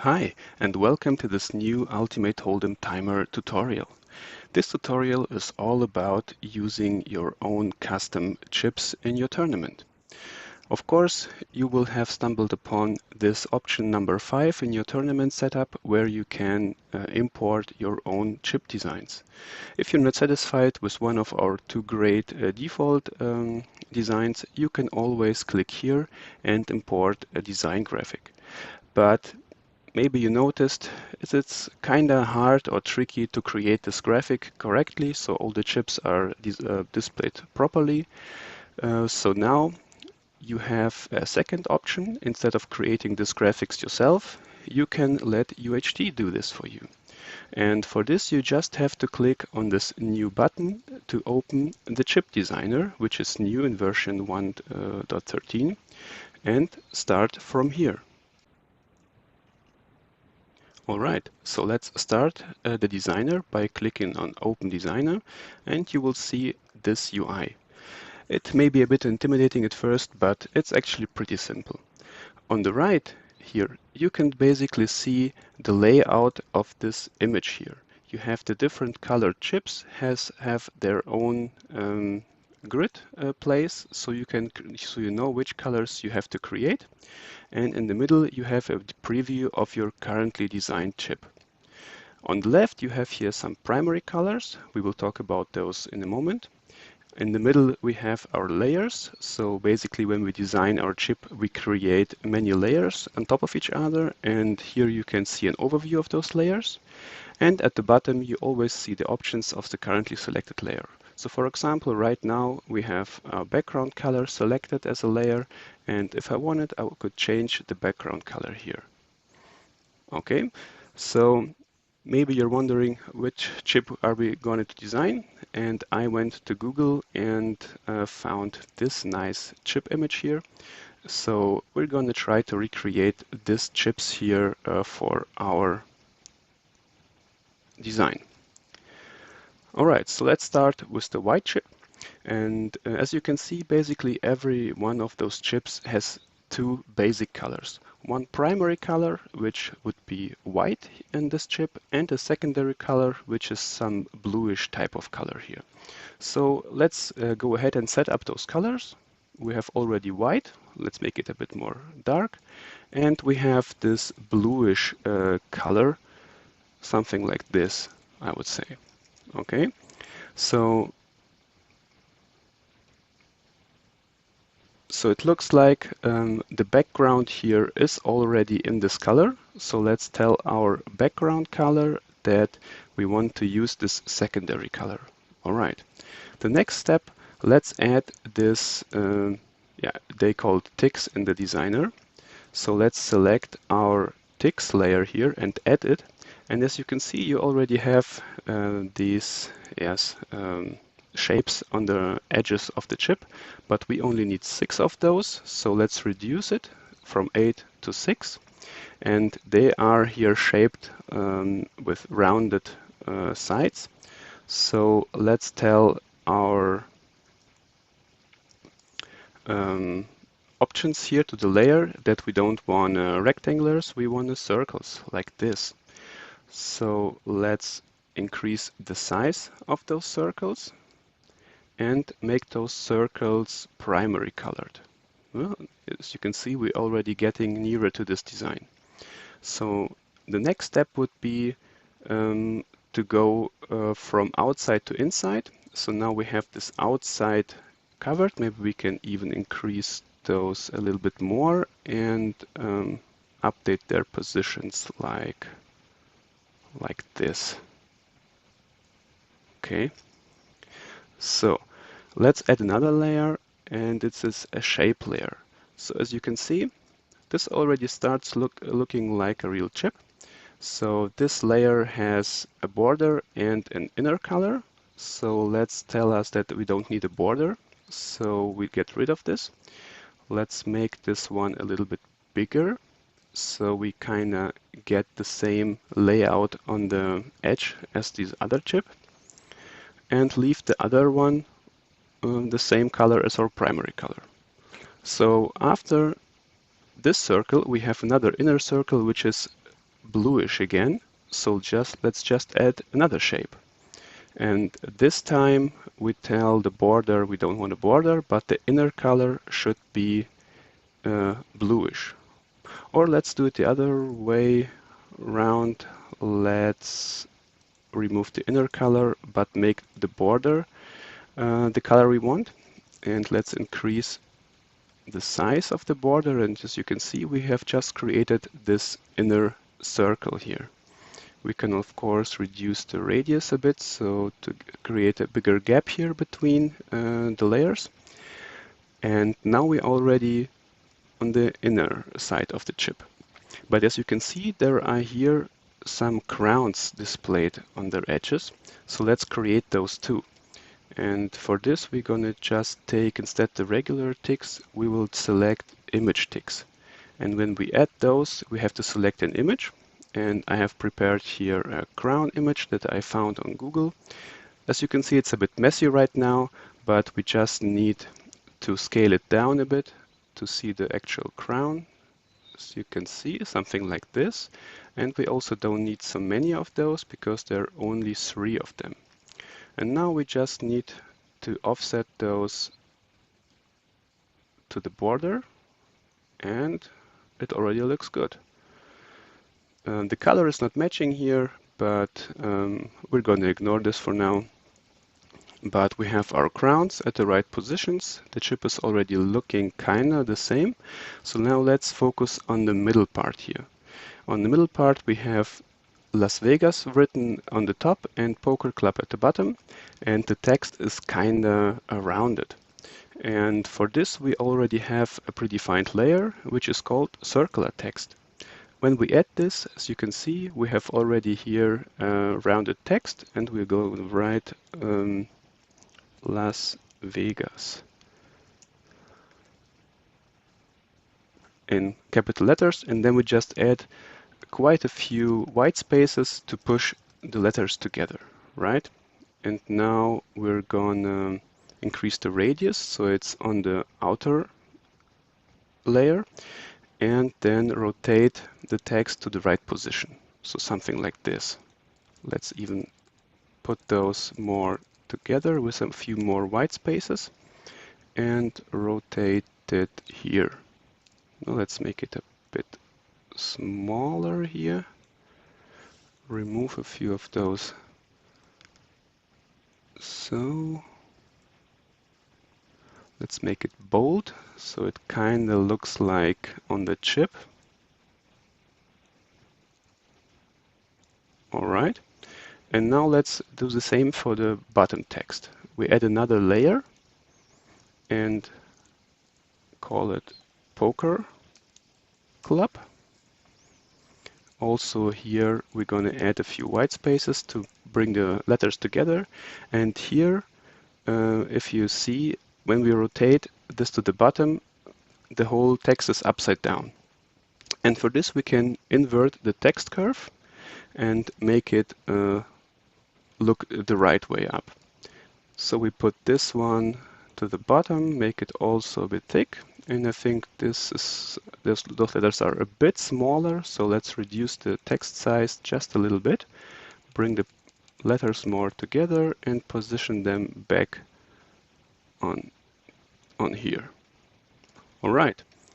Hi, and welcome to this new Ultimate Hold'em Timer tutorial. This tutorial is all about using your own custom chips in your tournament. Of course, you will have stumbled upon this option number 5 in your tournament setup where you can import your own chip designs. If you're not satisfied with one of our two great default designs, you can always click here and import a design graphic. But maybe you noticed it's kinda hard or tricky to create this graphic correctly so all the chips are displayed properly. So now you have a second option. Instead of creating this graphics yourself, you can let UHT do this for you. And for this, you just have to click on this new button to open the Chip Designer, which is new in version 1.13, and start from here. All right, so let's start the designer by clicking on Open Designer, and you will see this UI. It may be a bit intimidating at first, but it's actually pretty simple. On the right here, you can basically see the layout of this image here. You have the different colored chips have their own grid place, so you know which colors you have to create. And in the middle, you have a preview of your currently designed chip. On the left, you have here some primary colors. We will talk about those in a moment. In the middle, we have our layers. So basically, when we design our chip, we create many layers on top of each other. And here you can see an overview of those layers. And at the bottom, you always see the options of the currently selected layer. So for example, right now we have our background color selected as a layer, and if I wanted, I could change the background color here. Okay, so maybe you're wondering which chip are we going to design, and I went to Google and found this nice chip image here. So we're going to try to recreate these chips here for our design. All right, so let's start with the white chip. And as you can see, basically every one of those chips has two basic colors. One primary color, which would be white in this chip, and a secondary color, which is some bluish type of color here. So let's go ahead and set up those colors. We have already white. Let's make it a bit more dark. And we have this bluish color, something like this, I would say. Okay, so it looks like the background here is already in this color. So let's tell our background color that we want to use this secondary color. All right. The next step, let's add this, they call it ticks in the designer. So let's select our ticks layer here and add it. And as you can see, you already have these shapes on the edges of the chip, but we only need 6 of those. So let's reduce it from 8 to 6. And they are here shaped with rounded sides. So let's tell our options here to the layer that we don't want rectangulars, we want circles like this. So let's increase the size of those circles and make those circles primary colored. Well, as you can see, we're already getting nearer to this design. So the next step would be to go from outside to inside. So now we have this outside covered. Maybe we can even increase those a little bit more and update their positions like this. Okay, so let's add another layer, and this is a shape layer. So as you can see, this already starts looking like a real chip. So this layer has a border and an inner color. So let's tell us that we don't need a border. So we get rid of this. Let's make this one a little bit bigger. So we kind of get the same layout on the edge as this other chip, and leave the other one the same color as our primary color. So after this circle, we have another inner circle which is bluish again. So let's just add another shape. And this time we tell the border we don't want a border, but the inner color should be bluish. Or let's do it the other way round. Let's remove the inner color, but make the border the color we want. And let's increase the size of the border. And as you can see, we have just created this inner circle here. We can of course reduce the radius a bit, so to create a bigger gap here between the layers. And now we're already on the inner side of the chip. But as you can see, there are here some crowns displayed on their edges. So let's create those too. And for this, we're gonna just take, instead the regular ticks, we will select image ticks. And when we add those, we have to select an image. And I have prepared here a crown image that I found on Google. As you can see, it's a bit messy right now, but we just need to scale it down a bit to see the actual crown. As you can see, something like this. And we also don't need so many of those because there are only 3 of them. And now we just need to offset those to the border, and it already looks good. The color is not matching here, but we're going to ignore this for now. But we have our crowns at the right positions. The chip is already looking kinda the same. So now let's focus on the middle part here. On the middle part we have Las Vegas written on the top and Poker Club at the bottom, and the text is kinda around it. And for this we already have a predefined layer which is called circular text. When we add this, as you can see, we have already here rounded text, and we're going to write Las Vegas in capital letters, and then we just add quite a few white spaces to push the letters together, right? And now we're gonna increase the radius so it's on the outer layer, and then rotate the text to the right position. So something like this. Let's even put those more together with a few more white spaces and rotate it here. Now let's make it a bit smaller here. Remove a few of those. So let's make it bold so it kind of looks like on the chip. All right. And now let's do the same for the bottom text. We add another layer and call it Poker Club. Also here we're going to add a few white spaces to bring the letters together. And here, if you see, when we rotate this to the bottom, the whole text is upside down. And for this we can invert the text curve and make it look the right way up. So we put this one to the bottom, make it also a bit thick, and I think those letters are a bit smaller, so let's reduce the text size just a little bit, bring the letters more together and position them back on here. All right,